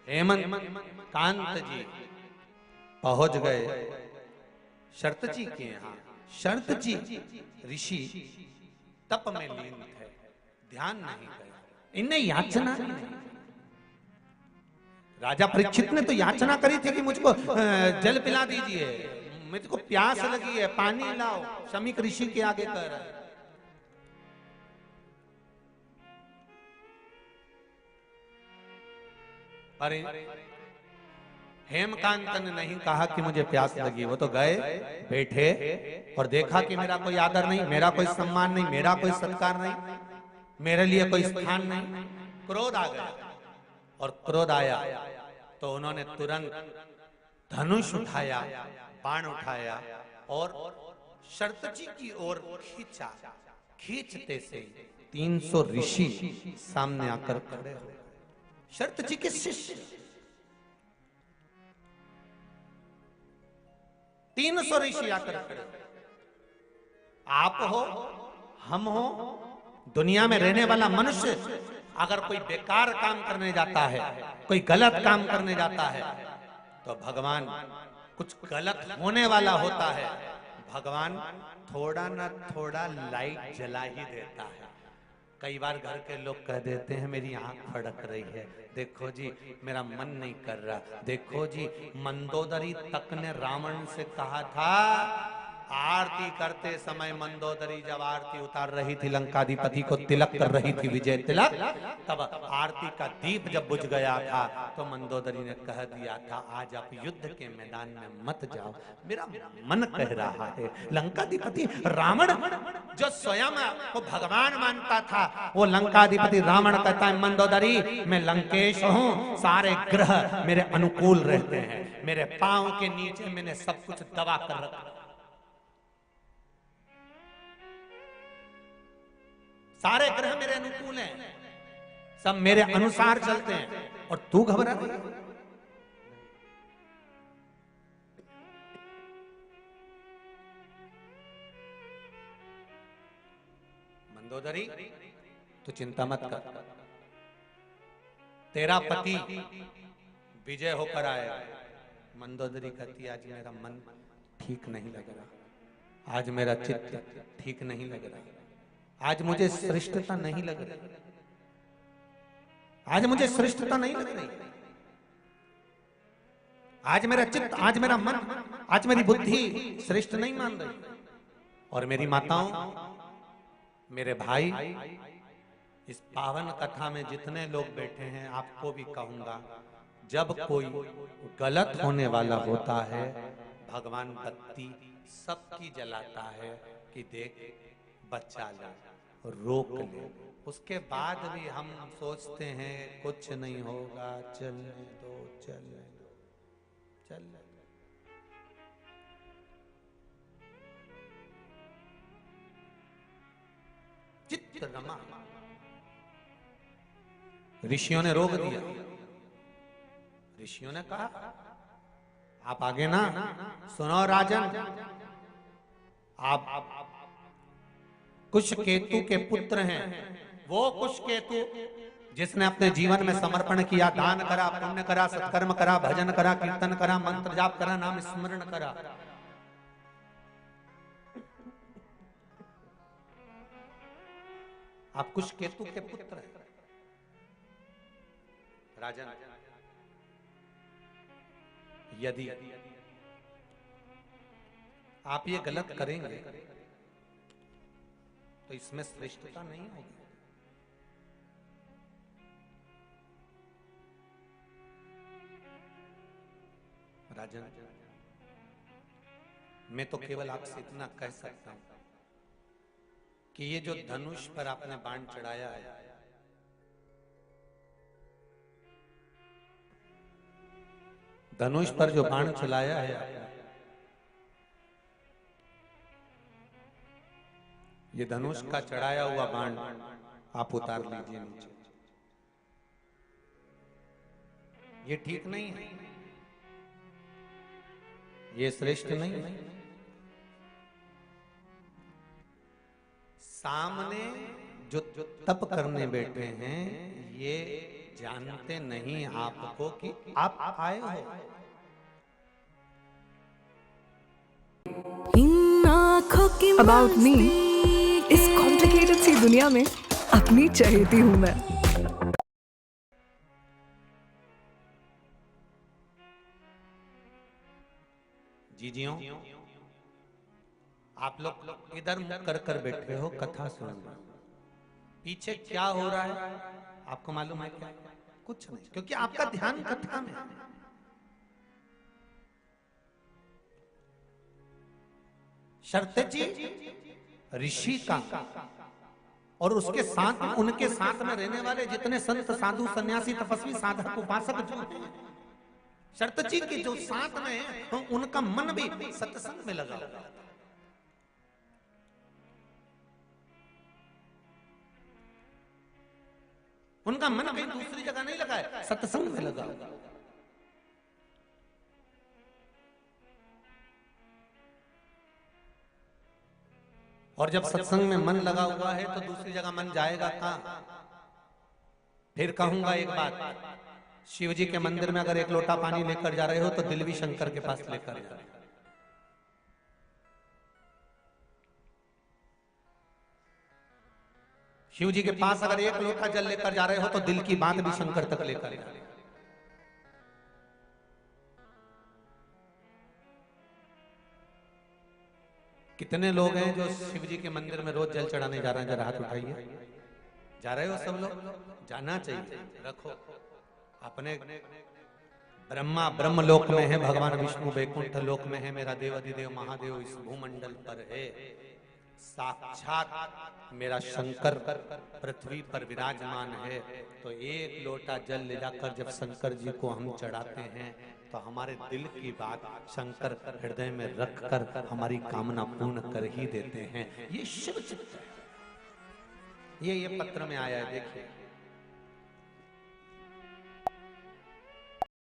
हेमंत कांत जी पहुंच गए शर्त जी के यहाँ। शर्त जी ऋषि तप में लीन थे, ध्यान नहीं गया। इन्हें याचना नहीं। राजा परीक्षित ने तो याचना करी थी कि मुझको जल पिला दीजिए, मुझको प्यास लगी है, पानी लाओ। शमीक ऋषि के आगे कह रहा है। अरे हेमकांत ने नहीं कहा कि मुझे प्यास लगी। वो तो गए, बैठे और देखा कि मेरा कोई आदर नहीं, मेरा कोई सम्मान नहीं, मेरा कोई सत्कार नहीं, मेरे लिए कोई स्थान नहीं। क्रोध आ गया, और क्रोध आया तो उन्होंने तुरंत धनुष उठाया, बाण उठाया और शर्त जी की ओर खींचा। खींचते से 300 ऋषि सामने आकर खड़े हो। शर्त जी के शिष्य 300 ऋषि आकर खड़े। आप हो, हम हो, दुनिया में रहने वाला मनुष्य अगर कोई बेकार काम करने जाता है, कोई गलत काम करने जाता है, तो भगवान कुछ गलत होने वाला होता है, भगवान थोड़ा ना थोड़ा लाइट जला ही देता है। कई बार घर के लोग कह देते हैं मेरी आंख फड़क रही है, देखो जी मेरा मन नहीं कर रहा। देखो जी मंदोदरी तक ने रावण से कहा था, आरती करते समय मंदोदरी जब आरती उतार रही थी, लंकाधिपति को तिलक कर रही थी, विजय तिलक, तब आरती का दीप जब बुझ गया था तो मंदोदरी ने कह दिया था आज आप युद्ध के मैदान में मत जाओ, मेरा मन कह रहा है। लंकाधिपति रावण जो स्वयं को भगवान मानता था, वो लंकाधिपति रावण कहता है मंदोदरी मैं लंकेश हूं, सारे ग्रह मेरे अनुकूल रहते हैं, मेरे पांव के नीचे मैंने सब कुछ दबा कर रखा, सारे ग्रह मेरे अनुकूल हैं, सब मेरे अनुसार चलते हैं, और तू घबरा रही है। मंदोदरी तू चिंता मत कर, तेरा पति विजय होकर आएगा। मंदोदरी कहती आज मेरा मन ठीक नहीं लग रहा, आज मेरा चित्त ठीक नहीं लग रहा, आज मुझे श्रेष्ठता नहीं लग रही, आज मुझे श्रेष्ठता नहीं लग रही, आज मेरा चित्त, आज मेरा मन, आज मेरी बुद्धि श्रेष्ठ नहीं मान रही। और मेरी माताओं, मेरे भाई, इस पावन कथा में जितने लोग बैठे हैं आपको भी कहूंगा, जब कोई गलत होने वाला होता है भगवान बत्ती सबकी जलाता है कि देख बच्चा ला, रोक ले। उसके बाद भी हम सोचते हैं कुछ नहीं होगा, चलने दो, चलने दो, चलने दो। चित्त रमा, ऋषियों ने रोक दिया। ऋषियों ने कहा आप आगे ना, सुनो राजन, आप कुशकेतु के पुत्र हैं। वो कुशकेतु जिसने अपने जीवन में समर्पण किया, दान करा, पुण्य करा, सत्कर्म करा, भजन करा, कीर्तन करा, मंत्र जाप करा, नाम स्मरण करा। आप कुशकेतु के पुत्र हैं। राजन, यदि आप ये गलत करेंगे तो इसमें श्रेष्ठता नहीं होगी। राजन, मैं तो केवल आपसे इतना कह सकता हूं कि ये जो धनुष पर आपने बाण चढ़ाया है, धनुष पर जो बाण चलाया है, ये धनुष का चढ़ाया हुआ बाण आप उतार लीजिए नीचे। ये ठीक नहीं है, ये श्रेष्ठ नहीं है। सामने जो तप करने बैठे हैं, ये जानते नहीं आपको कि आप आए हो। अबाउट मी, इस कॉम्प्लिकेटेड सी दुनिया में अपनी चहेती हूँ मैं। जीजियों, आप लोग इधर मुंह कर कर बैठे हो, कथा सुन रहे हो। पीछे क्या हो रहा है आपको मालूम है क्या? कुछ नहीं, क्योंकि आपका ध्यान कथा में है। शर्तेजी ऋषि का और उसके साथ उनके साथ में रहने वाले जितने संत साधु सन्यासी तपस्वी साधक उपासक जो हैं, शर्तजी के जो साथ में हैं, तो उनका मन भी सत्संग में लगा हुआ है। उनका मन कहीं दूसरी जगह नहीं लगा है, सत्संग में लगा। और जब सत्संग में मन लगा हुआ है तो दूसरी जगह मन जाएगा कहां? फिर कहूंगा एक बात, शिव जी के मंदिर में अगर एक लोटा पानी लेकर जा रहे हो तो दिल भी शंकर के पास लेकर जा रहे हो। शिव जी के पास अगर एक लोटा जल लेकर जा रहे हो तो दिल की बात भी शंकर तक लेकर जा रहे हो। कितने लोग हैं जो शिव जी के मंदिर में रोज जल चढ़ाने जा रहे हैं? जरा हाथ उठाइए। जा रहे हो सब लोग? जाना चाहिए। रखो अपने ब्रह्मा ब्रह्मलोक में है, भगवान विष्णु वैकुंठ लोक में है, मेरा देव अधिदेव महादेव इस भूमंडल पर है, साक्षात मेरा शंकर पृथ्वी पर विराजमान है। तो एक लोटा जल ले जाकर जब शंकर जी को हम चढ़ाते हैं तो हमारे दिल की बात शंकर हृदय में रखकर हमारी कामना पूर्ण कर ही देते हैं। ये शिव चित्त है। ये पत्र में आया है, देखिए।